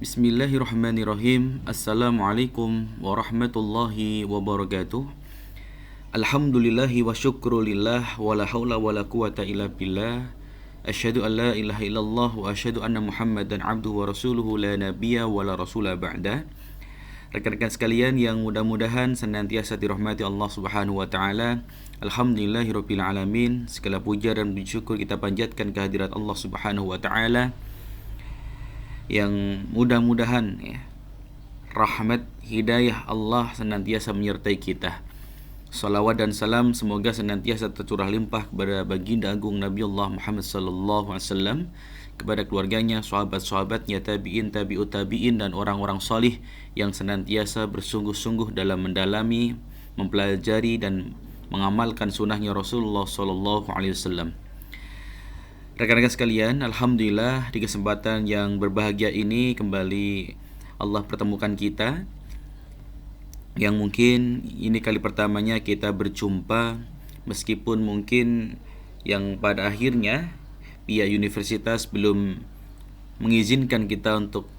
Bismillahirrahmanirrahim. Assalamualaikum warahmatullahi wabarakatuh. Alhamdulillahi wa syukrulillah wa la hawla wa la quwata illa billah. Asyhadu an la ilaha illallah wa asyhadu anna Muhammadan abduhu wa rasuluhu la nabiyya wa la rasula ba'da. Rekan-rekan sekalian yang mudah-mudahan senantiasa dirahmati Allah Subhanahu wa taala. Alhamdulillahirabbil alamin. Segala puja dan syukur kita panjatkan kehadirat Allah Subhanahu wa taala yang mudah-mudahan rahmat hidayah Allah senantiasa menyertai kita. Salawat dan salam semoga senantiasa tercurah limpah kepada baginda agung Nabi Allah Muhammad sallallahu alaihi wasallam, kepada keluarganya, sahabat-sahabatnya, tabi'in, tabi'ut tabi'in, dan orang-orang salih yang senantiasa bersungguh-sungguh dalam mendalami, mempelajari dan mengamalkan sunnahnya Rasulullah sallallahu alaihi wasallam. Rekan-rekan sekalian, alhamdulillah di kesempatan yang berbahagia ini kembali Allah pertemukan kita, yang mungkin ini kali pertamanya kita berjumpa, meskipun mungkin yang pada akhirnya pihak universitas belum mengizinkan kita untuk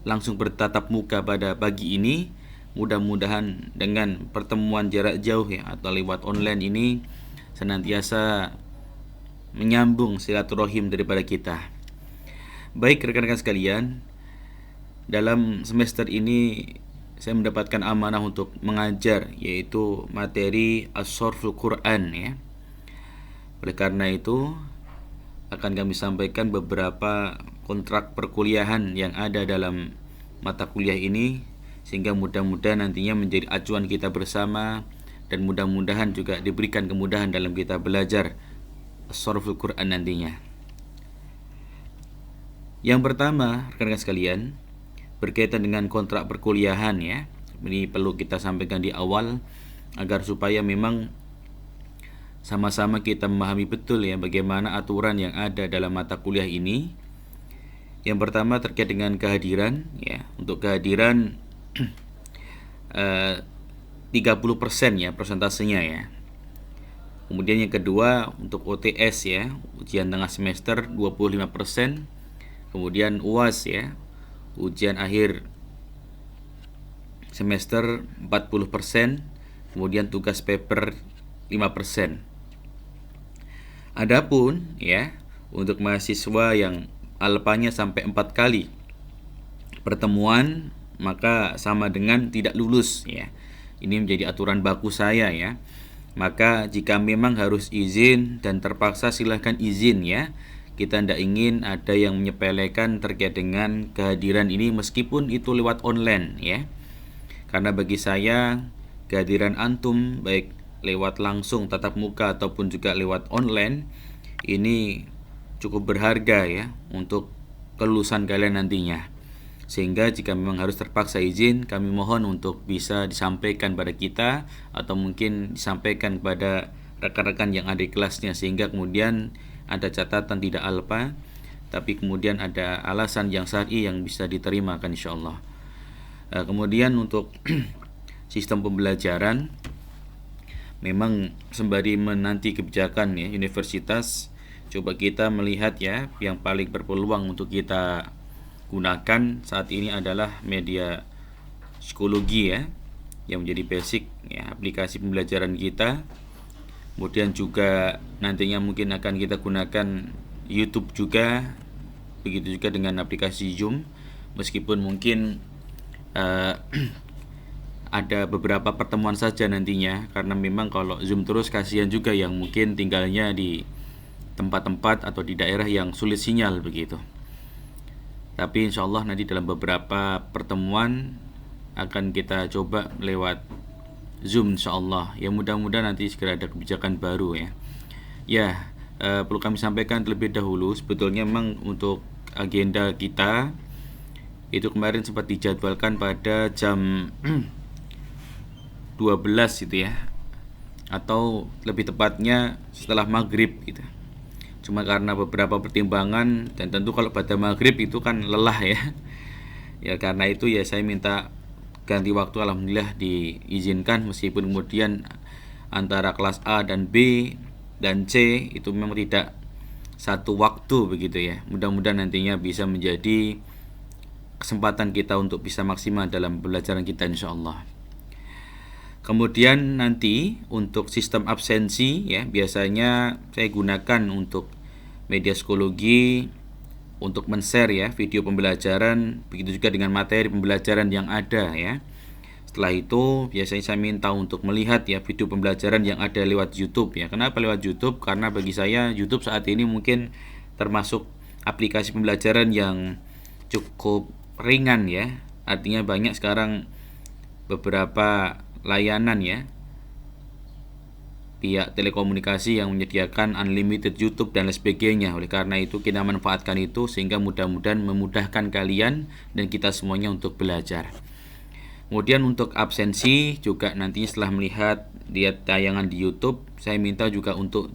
langsung bertatap muka pada pagi ini. Mudah-mudahan dengan pertemuan jarak jauh atau lewat online ini senantiasa menyambung silaturahim daripada kita. Baik rekan-rekan sekalian, dalam semester ini saya mendapatkan amanah untuk mengajar, yaitu materi As-Sharhul Quran ya. Oleh karena itu akan kami sampaikan beberapa kontrak perkuliahan yang ada dalam mata kuliah ini, sehingga mudah-mudahan nantinya menjadi acuan kita bersama, dan mudah-mudahan juga diberikan kemudahan dalam kita belajar As-Sharhul Quran nantinya. Yang pertama, rekan-rekan sekalian, berkaitan dengan kontrak perkuliahan ya. Ini perlu kita sampaikan di awal agar supaya memang sama-sama kita memahami betul ya bagaimana aturan yang ada dalam mata kuliah ini. Yang pertama terkait dengan kehadiran ya. Untuk kehadiran 30% ya persentasenya ya. Kemudian yang kedua untuk OTS ya, ujian tengah semester 25%. Kemudian UAS ya, ujian akhir semester 40%. Kemudian tugas paper 5%. Adapun ya, untuk mahasiswa yang alpanya sampai 4 kali pertemuan, maka sama dengan tidak lulus ya. Ini menjadi aturan baku saya ya. Maka jika memang harus izin dan terpaksa silahkan izin ya. Kita tidak ingin ada yang menyepelekan terkait dengan kehadiran ini meskipun itu lewat online ya. Karena bagi saya kehadiran antum baik lewat langsung tatap muka ataupun juga lewat online ini cukup berharga ya untuk kelulusan kalian nantinya. Sehingga jika memang harus terpaksa izin, kami mohon untuk bisa disampaikan pada kita atau mungkin disampaikan kepada rekan-rekan yang ada di kelasnya, sehingga kemudian ada catatan tidak alpa, tapi kemudian ada alasan yang syar'i yang bisa diterima kan insyaallah. Kemudian untuk sistem pembelajaran, memang sembari menanti kebijakan ya universitas, coba kita melihat ya yang paling berpeluang untuk kita gunakan saat ini adalah media psikologi ya, yang menjadi basic ya aplikasi pembelajaran kita. Kemudian juga nantinya mungkin akan kita gunakan YouTube juga, begitu juga dengan aplikasi Zoom, meskipun mungkin ada beberapa pertemuan saja nantinya, karena memang kalau Zoom terus kasihan juga yang mungkin tinggalnya di tempat-tempat atau di daerah yang sulit sinyal begitu. Tapi insya Allah nanti dalam beberapa pertemuan akan kita coba lewat Zoom insya Allah. Ya mudah-mudahan nanti segera ada kebijakan baru ya. Ya perlu kami sampaikan terlebih dahulu, sebetulnya memang untuk agenda kita itu kemarin sempat dijadwalkan pada jam 12 gitu ya, atau lebih tepatnya setelah maghrib gitu. Cuma karena beberapa pertimbangan, dan tentu kalau pada maghrib itu kan lelah ya. Ya karena itu ya saya minta ganti waktu, alhamdulillah diizinkan, meskipun kemudian antara kelas A dan B dan C itu memang tidak satu waktu begitu ya. Mudah-mudahan nantinya bisa menjadi kesempatan kita untuk bisa maksimal dalam pembelajaran kita insyaallah. Kemudian nanti untuk sistem absensi ya, biasanya saya gunakan untuk media psikologi untuk men-share ya video pembelajaran, begitu juga dengan materi pembelajaran yang ada ya. Setelah itu biasanya saya minta untuk melihat ya video pembelajaran yang ada lewat YouTube ya. Kenapa lewat YouTube? Karena bagi saya YouTube saat ini mungkin termasuk aplikasi pembelajaran yang cukup ringan ya. Artinya banyak sekarang beberapa layanan ya, pihak telekomunikasi yang menyediakan unlimited YouTube dan lain sebagainya. Oleh karena itu kita manfaatkan itu sehingga mudah-mudahan memudahkan kalian dan kita semuanya untuk belajar. Kemudian untuk absensi juga nantinya setelah melihat lihat tayangan di YouTube, saya minta juga untuk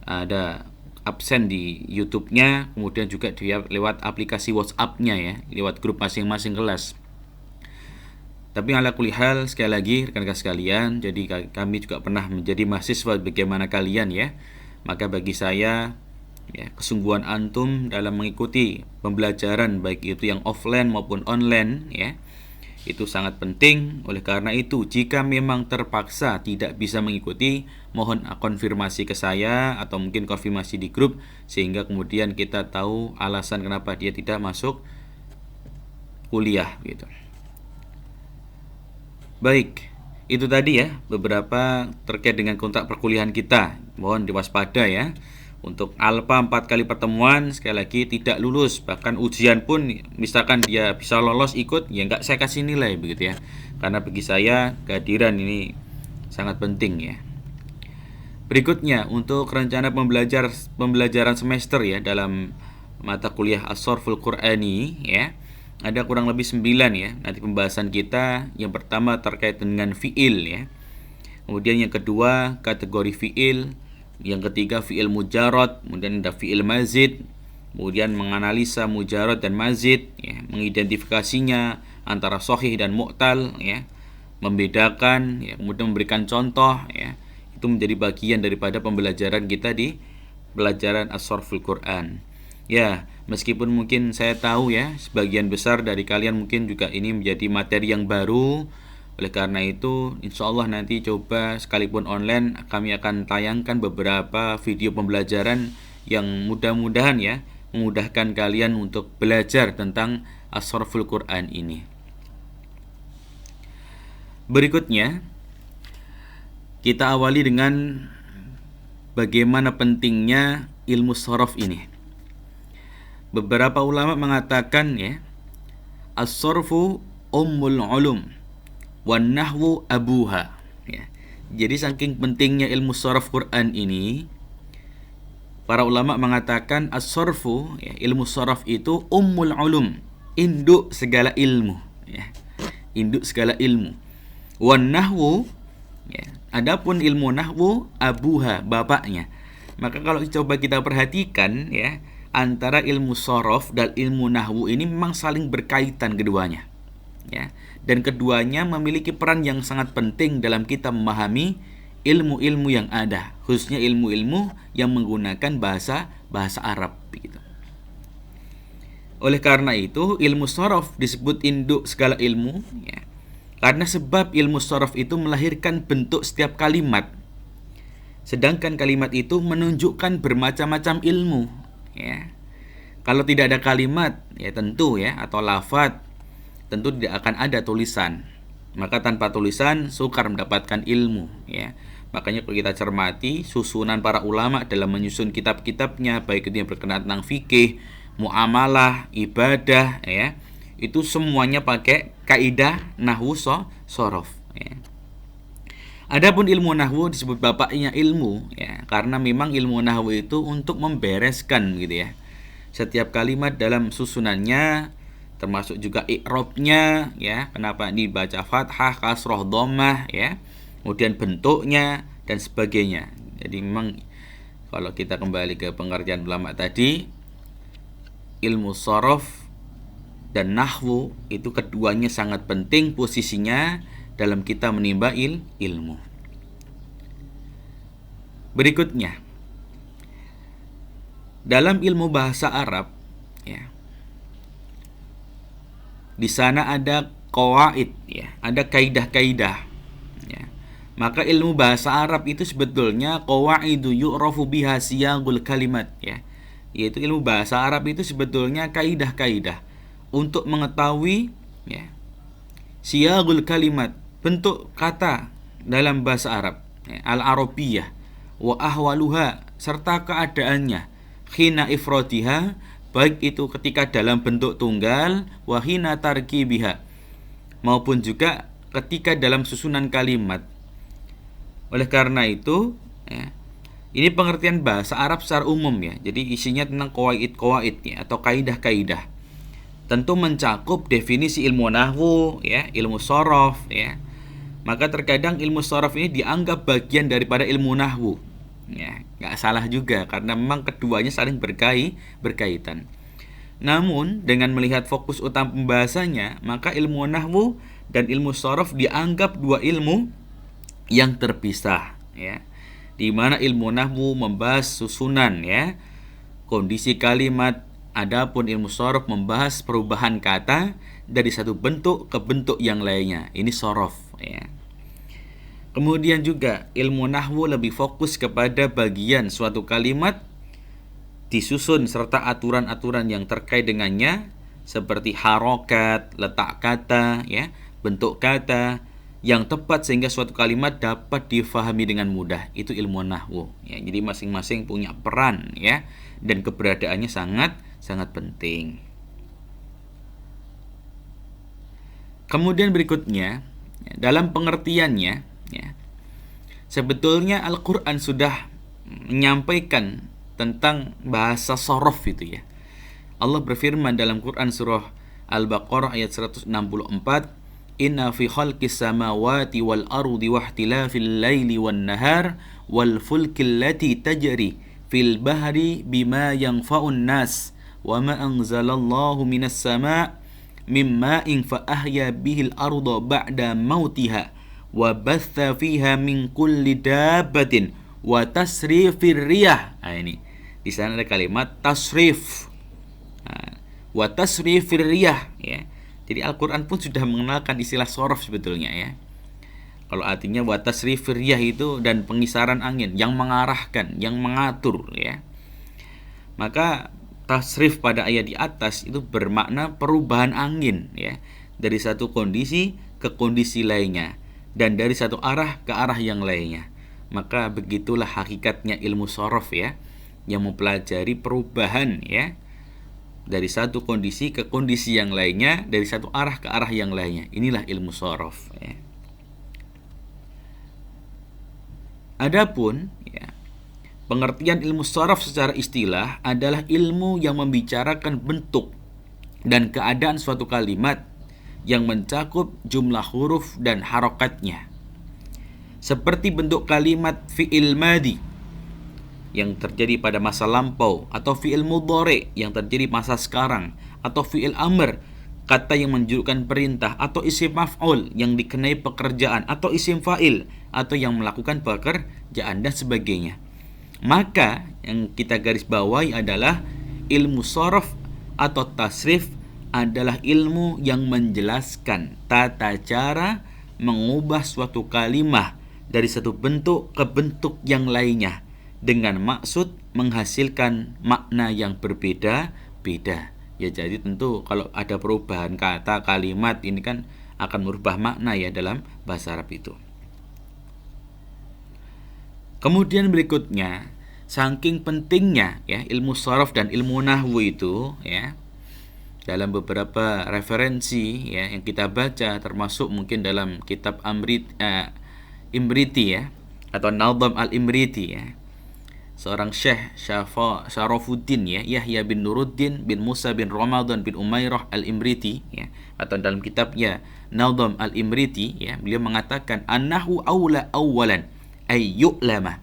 ada absen di YouTube-nya, kemudian juga dia lewat aplikasi WhatsApp-nya ya, lewat grup masing-masing kelas. Tapi ala kulli hal, sekali lagi rekan-rekan sekalian, jadi kami juga pernah menjadi mahasiswa bagaimana kalian ya. Maka bagi saya ya, kesungguhan antum dalam mengikuti pembelajaran baik itu yang offline maupun online ya, itu sangat penting. Oleh karena itu jika memang terpaksa tidak bisa mengikuti, mohon konfirmasi ke saya atau mungkin konfirmasi di grup sehingga kemudian kita tahu alasan kenapa dia tidak masuk kuliah gitu. Baik, itu tadi ya beberapa terkait dengan kontrak perkuliahan kita. Mohon diwaspada ya. Untuk alpha 4 kali pertemuan sekali lagi tidak lulus, bahkan ujian pun misalkan dia bisa lolos ikut ya enggak saya kasih nilai begitu ya. Karena bagi saya kehadiran ini sangat penting ya. Berikutnya untuk rencana pembelajaran semester ya dalam mata kuliah As-Sarful Qur'ani ya. Ada kurang lebih 9 ya. Nanti pembahasan kita yang pertama terkait dengan fiil ya. Kemudian yang kedua kategori fiil, yang ketiga fiil mujarad, kemudian ada fiil mazid, kemudian menganalisa mujarad dan mazid ya, mengidentifikasinya antara sahih dan mu'tal ya, membedakan ya, kemudian memberikan contoh ya. Itu menjadi bagian daripada pembelajaran kita di pelajaran As-Sarful Quran. Ya, meskipun mungkin saya tahu ya, sebagian besar dari kalian mungkin juga ini menjadi materi yang baru. Oleh karena itu, insya Allah nanti coba sekalipun online kami akan tayangkan beberapa video pembelajaran yang mudah-mudahan ya memudahkan kalian untuk belajar tentang As-Sarful Quran ini. Berikutnya, kita awali dengan bagaimana pentingnya ilmu sharaf ini. Beberapa ulama mengatakan ya, as-sarfu ummul ulum wan nahwu abuha ya. Jadi saking pentingnya ilmu sharaf Quran ini, para ulama mengatakan as-sarfu ya, ilmu sharaf itu ummul ulum, induk segala ilmu ya. Induk segala ilmu. Wan nahwu ya, adapun ilmu nahwu abuha, bapaknya. Maka kalau coba kita perhatikan ya, antara ilmu sharaf dan ilmu nahwu ini memang saling berkaitan keduanya ya, dan keduanya memiliki peran yang sangat penting dalam kita memahami ilmu-ilmu yang ada, khususnya ilmu-ilmu yang menggunakan bahasa Arab begitu. Oleh karena itu ilmu sharaf disebut induk segala ilmu ya, karena sebab ilmu sharaf itu melahirkan bentuk setiap kalimat, sedangkan kalimat itu menunjukkan bermacam-macam ilmu ya. Kalau tidak ada kalimat ya tentu ya, atau lafadz, tentu tidak akan ada tulisan. Maka tanpa tulisan sukar mendapatkan ilmu ya. Makanya kalau kita cermati susunan para ulama dalam menyusun kitab-kitabnya, baik itu yang berkenaan tentang fikih, muamalah, ibadah ya, itu semuanya pakai kaidah nahwu sharaf ya. Adapun ilmu nahwu disebut bapaknya ilmu ya, karena memang ilmu nahwu itu untuk membereskan gitu ya setiap kalimat dalam susunannya, termasuk juga i'rabnya ya, kenapa dibaca fathah, kasroh, dhammah ya, kemudian bentuknya dan sebagainya. Jadi memang kalau kita kembali ke pengertian ulama tadi, ilmu sharaf dan nahwu itu keduanya sangat penting posisinya dalam kita menimba ilmu. Berikutnya, dalam ilmu bahasa Arab ya, Di sana ada qawaid, ya, ada kaidah-kaidah. Ya. Maka ilmu bahasa Arab itu sebetulnya qawaidu yu'rafu biha siyagul kalimat, ya. Yaitu ilmu bahasa Arab itu sebetulnya kaidah-kaidah untuk mengetahui, ya, siyagul kalimat, bentuk kata dalam bahasa Arab, ya, al-arabiyah, wa ahwaluha, serta keadaannya, khina ifrodiha, baik itu ketika dalam bentuk tunggal, wa hina tarkibiha, maupun juga ketika dalam susunan kalimat. Oleh karena itu, ya, ini pengertian bahasa Arab secara umum, ya. Jadi isinya tentang qawaid-qawaid, ya, atau kaidah-kaidah. Tentu mencakup definisi ilmu nahwu, ya, ilmu shorof, ya. Maka terkadang ilmu shorof ini dianggap bagian daripada ilmu nahwu. Ya, nggak salah juga karena memang keduanya saling berkaitan. Namun dengan melihat fokus utama pembahasannya, maka ilmu nahwu dan ilmu shorof dianggap dua ilmu yang terpisah, ya. Di mana ilmu nahwu membahas susunan, ya, kondisi kalimat, adapun ilmu shorof membahas perubahan kata dari satu bentuk ke bentuk yang lainnya. Ini shorof, ya. Kemudian juga ilmu nahwu lebih fokus kepada bagian suatu kalimat disusun serta aturan-aturan yang terkait dengannya, seperti harokat, letak kata, ya, bentuk kata yang tepat sehingga suatu kalimat dapat difahami dengan mudah. Itu ilmu nahwu, ya. Jadi masing-masing punya peran, ya, dan keberadaannya sangat penting. Kemudian berikutnya, ya, dalam pengertiannya, ya, sebetulnya Al-Quran sudah menyampaikan tentang bahasa shorof itu, ya. Allah berfirman dalam Quran surah Al-Baqarah ayat 164, Inna fi khalqis samawati wal ardi wa ihtilafil laili wan nahar wal fulkil lati tajri fil bahri bima yanfa'un nas wa ma anzalallahu minas sama' mimma'in fa ahya bihil arda ba'da mautiha wa batha fiha min kulli dabbatin wa tasrifir riyah. Nah, ini di sana ada kalimat tasrif. Wa tasrifir riyah, ya. Jadi Al-Quran pun sudah mengenalkan istilah shorof sebetulnya, ya. Kalau artinya wa tasrifir riyah itu dan pengisaran angin, yang mengarahkan, yang mengatur, ya. Maka tasrif pada ayat di atas itu bermakna perubahan angin, ya, dari satu kondisi ke kondisi lainnya dan dari satu arah ke arah yang lainnya. Maka begitulah hakikatnya ilmu shorof, ya, yang mempelajari perubahan, ya, dari satu kondisi ke kondisi yang lainnya, dari satu arah ke arah yang lainnya. Inilah ilmu shorof, ya. Adapun, ya, pengertian ilmu shorof secara istilah adalah ilmu yang membicarakan bentuk dan keadaan suatu kalimat yang mencakup jumlah huruf dan harokatnya. Seperti bentuk kalimat fi'il madi yang terjadi pada masa lampau, atau fi'il mudhari yang terjadi masa sekarang, atau fi'il amr, kata yang menunjukkan perintah, atau isim maf'ul yang dikenai pekerjaan, atau isim fa'il atau yang melakukan pekerjaan dan sebagainya. Maka yang kita garis bawahi adalah ilmu shorof atau tasrif adalah ilmu yang menjelaskan tata cara mengubah suatu kalimat dari satu bentuk ke bentuk yang lainnya dengan maksud menghasilkan makna yang berbeda-beda. Ya, jadi tentu kalau ada perubahan kata, kalimat, ini kan akan merubah makna, ya, dalam bahasa Arab itu. Kemudian berikutnya, saking pentingnya, ya, ilmu shorof dan ilmu nahwu itu, ya, dalam beberapa referensi, ya, yang kita baca, termasuk mungkin dalam kitab Imriti, ya, atau Nadham al-Imriti, ya, seorang Syekh Syarafuddin, ya, Yahya bin Nuruddin bin Musa bin Ramadan bin Umairah al-Imriti, ya, atau dalam kitabnya Nadham al-Imriti, ya, beliau mengatakan an-nahwu awla awalan ay yu'lama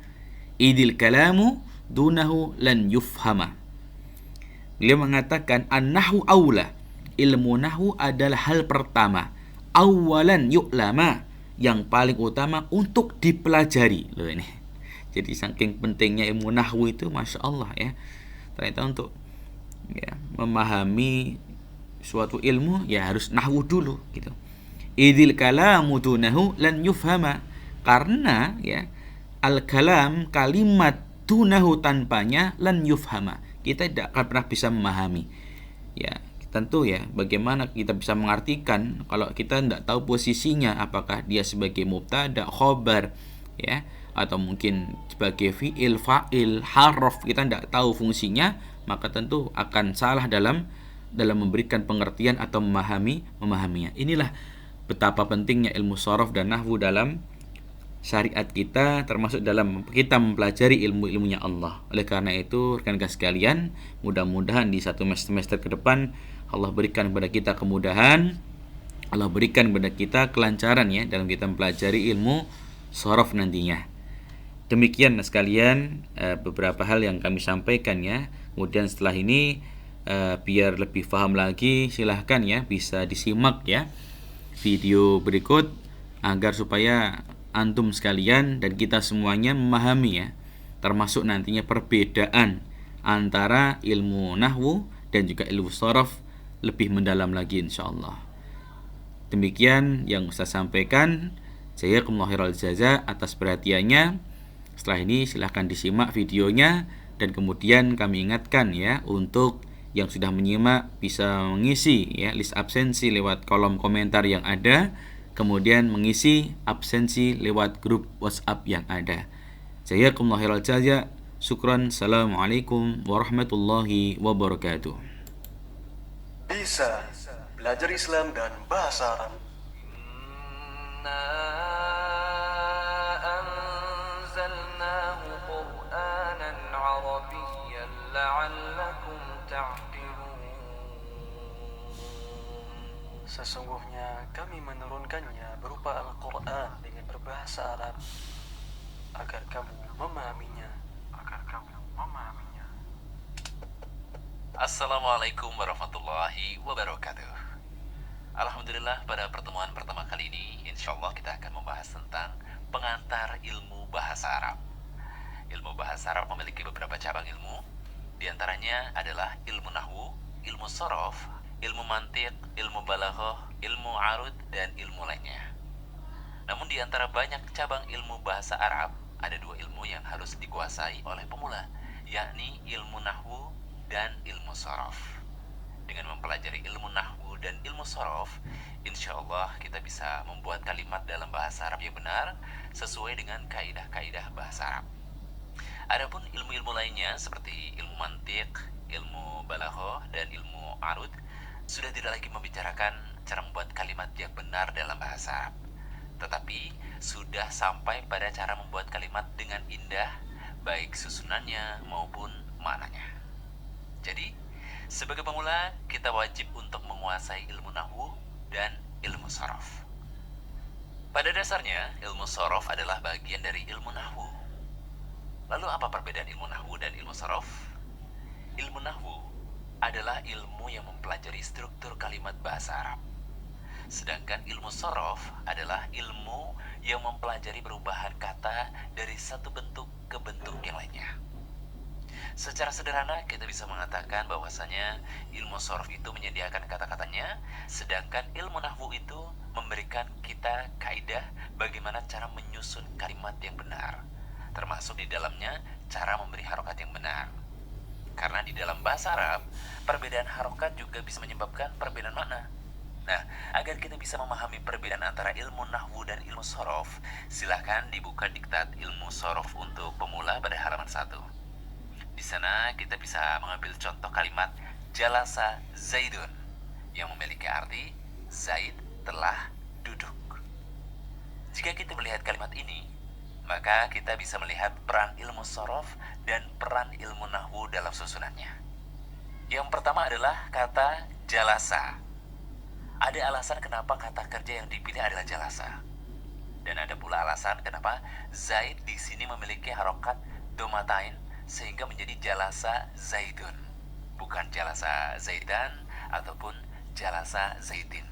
idil kalamu dunahu lan yufhama. Beliau mengatakan an-nahwu awla, ilmu nahwu adalah hal pertama, awalan yu'lama, yang paling utama untuk dipelajari. Loh, ini jadi saking pentingnya ilmu nahwu itu, Masya Allah, ya, ternyata untuk, ya, memahami suatu ilmu ya harus nahwu dulu gitu. Idil kalamu dunahu lan yufhama. Karena ya al-kalam kalimat dunahu tanpanya lan yufhama. Kita tidak akan pernah bisa memahami. Ya, tentu ya bagaimana kita bisa mengartikan kalau kita tidak tahu posisinya, apakah dia sebagai mubtada, khobar ya, atau mungkin sebagai fiil, fa'il, harf, kita tidak tahu fungsinya, maka tentu akan salah dalam memberikan pengertian atau memahaminya. Inilah betapa pentingnya ilmu sorof dan nahwu dalam syariat kita, termasuk dalam kita mempelajari ilmu-ilmunya Allah. Oleh karena itu, rekan-rekan sekalian, mudah-mudahan di satu semester ke depan Allah berikan kepada kita kemudahan, Allah berikan kepada kita kelancaran ya dalam kita mempelajari ilmu sorof nantinya. Demikian sekalian beberapa hal yang kami sampaikan ya. Kemudian setelah ini biar lebih paham lagi, silahkan ya bisa disimak ya video berikut agar supaya antum sekalian dan kita semuanya memahami ya, termasuk nantinya perbedaan antara ilmu nahwu dan juga ilmu sorof lebih mendalam lagi insyaallah. Demikian yang Ustaz sampaikan. Jazakumullahu khairal jazaa atas perhatiannya. Setelah ini silahkan disimak videonya, dan kemudian kami ingatkan ya untuk yang sudah menyimak bisa mengisi ya list absensi lewat kolom komentar yang ada, kemudian mengisi absensi lewat grup WhatsApp yang ada. Jazakumullahu khairal jazaa. Syukran. Assalamualaikum warahmatullahi wabarakatuh. Bisa belajar Islam dan bahasa Arab. Sesungguhnya kami menurunkannya berupa Al-Quran dengan berbahasa Arab agar kamu memahaminya. Assalamualaikum warahmatullahi wabarakatuh. Alhamdulillah, pada pertemuan pertama kali ini insyaallah kita akan membahas tentang pengantar ilmu bahasa Arab. Ilmu bahasa Arab memiliki beberapa cabang ilmu. Di antaranya adalah ilmu nahwu, ilmu sorof, ilmu mantiq, ilmu balaghah, ilmu arud, dan ilmu lainnya. Namun di antara banyak cabang ilmu bahasa Arab, ada dua ilmu yang harus dikuasai oleh pemula, yakni ilmu nahwu dan ilmu sorof. Dengan mempelajari ilmu nahwu dan ilmu sorof, insya Allah kita bisa membuat kalimat dalam bahasa Arab yang benar sesuai dengan kaidah-kaidah bahasa Arab. Adapun ilmu-ilmu lainnya seperti ilmu mantiq, ilmu balaghah, dan ilmu arud sudah tidak lagi membicarakan cara membuat kalimat yang benar dalam bahasa Arab, tetapi sudah sampai pada cara membuat kalimat dengan indah, baik susunannya maupun maknanya. Jadi, sebagai pemula, kita wajib untuk menguasai ilmu nahwu dan ilmu sorof. Pada dasarnya, ilmu sorof adalah bagian dari ilmu nahwu. Lalu apa perbedaan ilmu nahwu dan ilmu sorof? Ilmu nahwu adalah ilmu yang mempelajari struktur kalimat bahasa Arab. Sedangkan ilmu sorof adalah ilmu yang mempelajari perubahan kata dari satu bentuk ke bentuk yang lainnya. Secara sederhana kita bisa mengatakan bahwasanya ilmu sorof itu menyediakan kata-katanya, sedangkan ilmu nahwu itu memberikan kita kaidah bagaimana cara menyusun kalimat yang benar, termasuk di dalamnya cara memberi harokat yang benar. Karena di dalam bahasa Arab, perbedaan harokat juga bisa menyebabkan perbedaan makna. Nah, agar kita bisa memahami perbedaan antara ilmu nahwu dan ilmu sorof, silahkan dibuka diktat ilmu sorof untuk pemula pada halaman 1. Di sana kita bisa mengambil contoh kalimat jalasa zaidun yang memiliki arti Zaid telah duduk. Jika kita melihat kalimat ini, maka kita bisa melihat peran ilmu sorof dan peran ilmu nahwu dalam susunannya. Yang pertama adalah kata jalasa. Ada alasan kenapa kata kerja yang dipilih adalah jalasa. Dan ada pula alasan kenapa Zaid di sini memiliki harokat domatain sehingga menjadi jalasa zaidun, bukan jalasa zaidan ataupun jalasa zaidin.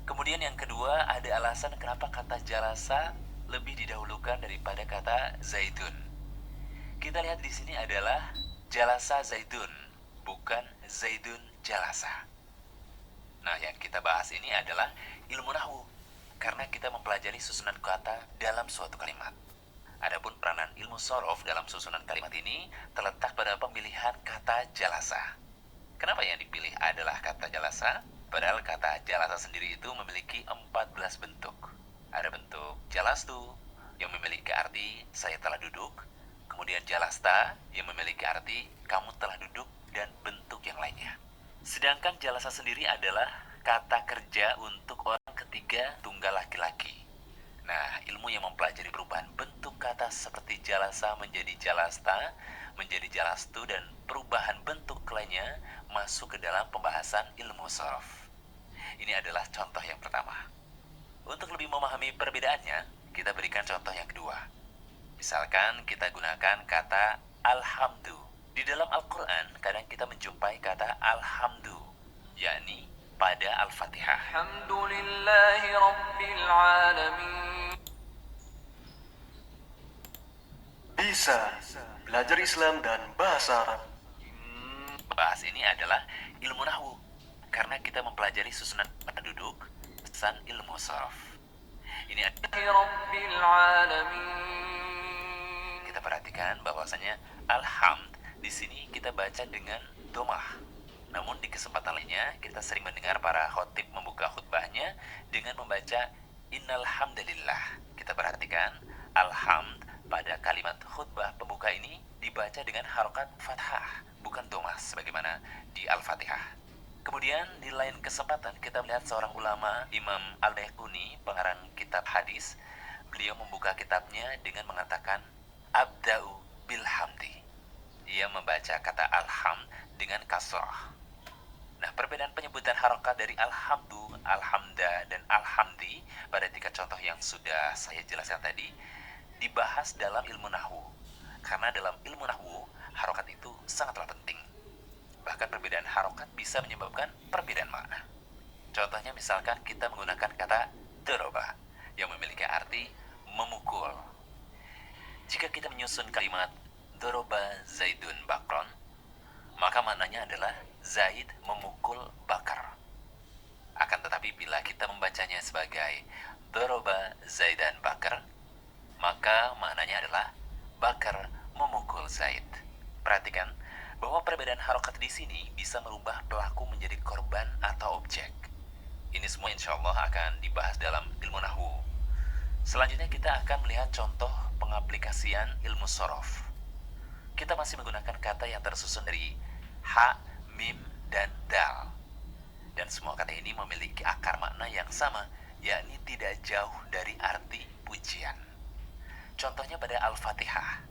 Kemudian yang kedua, ada alasan kenapa kata jalasa lebih didahulukan daripada kata zaidun. Kita lihat di sini adalah jalasa zaidun, bukan zaidun jalasa. membahas ini adalah ilmu nahwu, karena kita mempelajari susunan kata dalam suatu kalimat. Adapun peranan ilmu sorof dalam susunan kalimat ini terletak pada pemilihan kata jalasa. Kenapa yang dipilih adalah kata jalasa? Padahal kata jalasa sendiri itu memiliki 14 bentuk. Ada bentuk jalastu yang memiliki arti saya telah duduk, kemudian jalasta yang memiliki arti kamu telah duduk, dan bentuk yang lainnya. Sedangkan jalasa sendiri adalah kata kerja untuk orang ketiga tunggal laki-laki. Nah, ilmu yang mempelajari perubahan bentuk kata seperti jalasa menjadi jalasta, menjadi jalastu, dan perubahan bentuk lainnya masuk ke dalam pembahasan ilmu sorof. Ini adalah contoh yang pertama. Untuk lebih memahami perbedaannya, kita berikan contoh yang kedua. Misalkan kita gunakan kata alhamdu. Di dalam Al-Quran, kadang kita menjumpai kata alhamdu, yakni pada Al-Fatihah. Alhamdulillahi Rabbil Alamin. Bisa belajar Islam dan bahasa Arab. Bahas ini adalah ilmu nahwu, karena kita mempelajari susunan kata duduk, pesan ilmu sorof. Ini Rabbil Alamin. kita perhatikan bahwasanya alhamd di sini kita baca dengan domah. Namun di kesempatan lainnya kita sering mendengar para khotib membuka khutbahnya dengan membaca innal hamdalillah. Kita perhatikan alhamd pada kalimat khutbah pembuka ini dibaca dengan harokat fathah, bukan domah sebagaimana di Al-Fatihah. Kemudian di lain kesempatan kita melihat seorang ulama, Imam Al-Baiquni, pengarang kitab hadis. Beliau membuka kitabnya dengan mengatakan abda'u bilhamdi. Ia membaca kata alhamd dengan kasrah. Nah, perbedaan penyebutan harokat dari alhamdu, alhamda, dan alhamdi pada 3 contoh yang sudah saya jelaskan tadi dibahas dalam ilmu nahwu. Karena dalam ilmu nahwu, harokat itu sangatlah penting. Bahkan perbedaan harokat bisa menyebabkan perbedaan makna. Contohnya misalkan kita menggunakan kata doroba yang memiliki arti memukul. Jika kita menyusun kalimat doroba Zaidun bakron, maka maknanya adalah Zaid memukul Bakar. Akan tetapi bila kita membacanya sebagai doroba Zaidan Bakar, maka maknanya adalah Bakar memukul Zaid. Perhatikan bahwa perbedaan harokat di sini bisa merubah pelaku menjadi korban atau objek. Ini semua insya Allah akan dibahas dalam ilmu nahwu. Selanjutnya kita akan melihat contoh pengaplikasian ilmu sorof. Kita masih menggunakan kata yang tersusun dari ha, mim, dan dal. Dan semua kata ini memiliki akar makna yang sama, yakni tidak jauh dari arti pujian. Contohnya pada Al-Fatihah.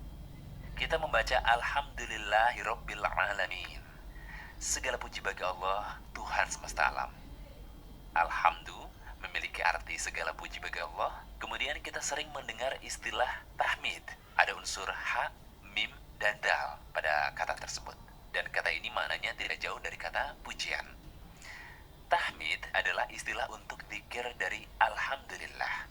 Kita membaca Alhamdulillahirabbil alamin. Segala puji bagi Allah, Tuhan semesta alam. Alhamdu memiliki arti segala puji bagi Allah. Kemudian kita sering mendengar istilah tahmid. Ada unsur ha, mim, dan dal pada kata tersebut. Dan kata ini maknanya tidak jauh dari kata pujian. Tahmid adalah istilah untuk zikir dari Alhamdulillah.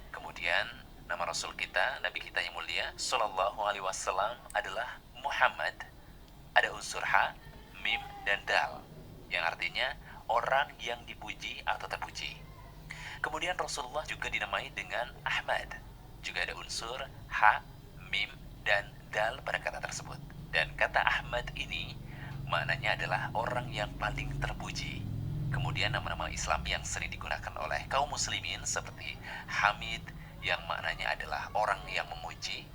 Kemudian nama Rasul kita, Nabi kita yang mulia Sallallahu Alaihi Wasallam adalah Muhammad. Ada unsur ha, mim, dan dal yang artinya orang yang dipuji atau terpuji. Kemudian Rasulullah juga dinamai dengan Ahmad. Juga ada unsur ha, mim, dan dal pada kata tersebut. Dan kata Ahmad ini maknanya adalah orang yang paling terpuji. Kemudian nama-nama Islam yang sering digunakan oleh kaum muslimin seperti Hamid yang maknanya adalah orang yang memuji,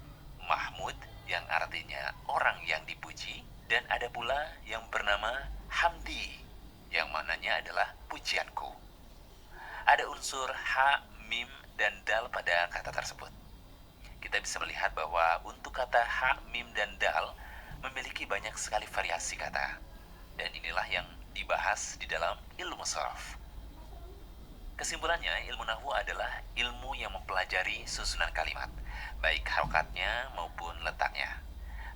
Mahmud yang artinya orang yang dipuji, dan ada pula yang bernama Hamdi yang maknanya adalah pujianku. Ada unsur ha, mim, dan dal pada kata tersebut. Kita bisa melihat bahwa untuk kata ha, mim, dan dal memiliki banyak sekali variasi kata. Dan inilah yang dibahas di dalam ilmu sorof. Kesimpulannya, ilmu nahwu adalah ilmu yang mempelajari susunan kalimat, baik harokatnya maupun letaknya.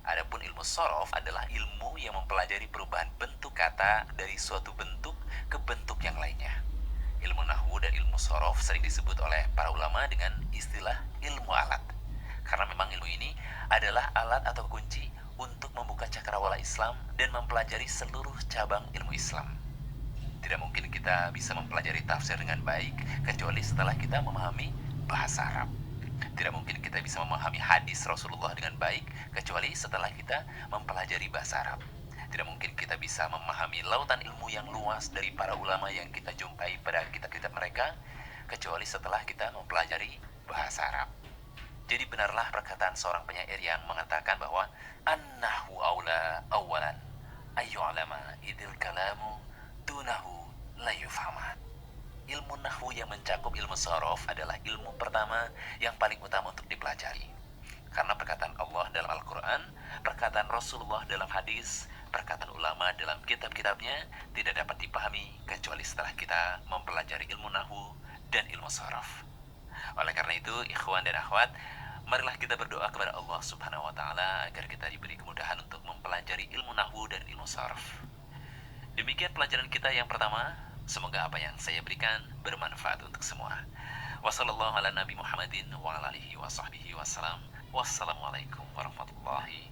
Adapun ilmu sorof adalah ilmu yang mempelajari perubahan bentuk kata dari suatu bentuk ke bentuk yang lainnya. Ilmu nahwu dan ilmu sorof sering disebut oleh para ulama dengan istilah ilmu alat. Karena memang ilmu ini adalah alat atau kunci untuk membuka cakrawala Islam dan mempelajari seluruh cabang ilmu Islam. Tidak mungkin kita kita bisa mempelajari tafsir dengan baik kecuali setelah kita memahami bahasa Arab. Tidak mungkin kita bisa memahami hadis Rasulullah dengan baik kecuali setelah kita mempelajari bahasa Arab. Tidak mungkin kita bisa memahami lautan ilmu yang luas dari para ulama yang kita jumpai pada kitab-kitab mereka kecuali setelah kita mempelajari bahasa Arab. Jadi benarlah perkataan seorang penyair yang mengatakan bahwa an-nahwu aula awalan ayyu'lama idil kalamu dunahu la yufhama. Ilmu nahwu yang mencakup ilmu sorof adalah ilmu pertama yang paling utama untuk dipelajari. Karena perkataan Allah dalam Al-Quran, perkataan Rasulullah dalam hadis, perkataan ulama dalam kitab-kitabnya tidak dapat dipahami kecuali setelah kita mempelajari ilmu nahwu dan ilmu sorof. Oleh karena itu, ikhwan dan akhwat, marilah kita berdoa kepada Allah Subhanahu wa Ta'ala agar kita diberi kemudahan untuk mempelajari ilmu nahwu dan ilmu sorof. Demikian pelajaran kita yang pertama. Semoga apa yang saya berikan bermanfaat untuk semua. Wassalamualaikum warahmatullahi wabarakatuh.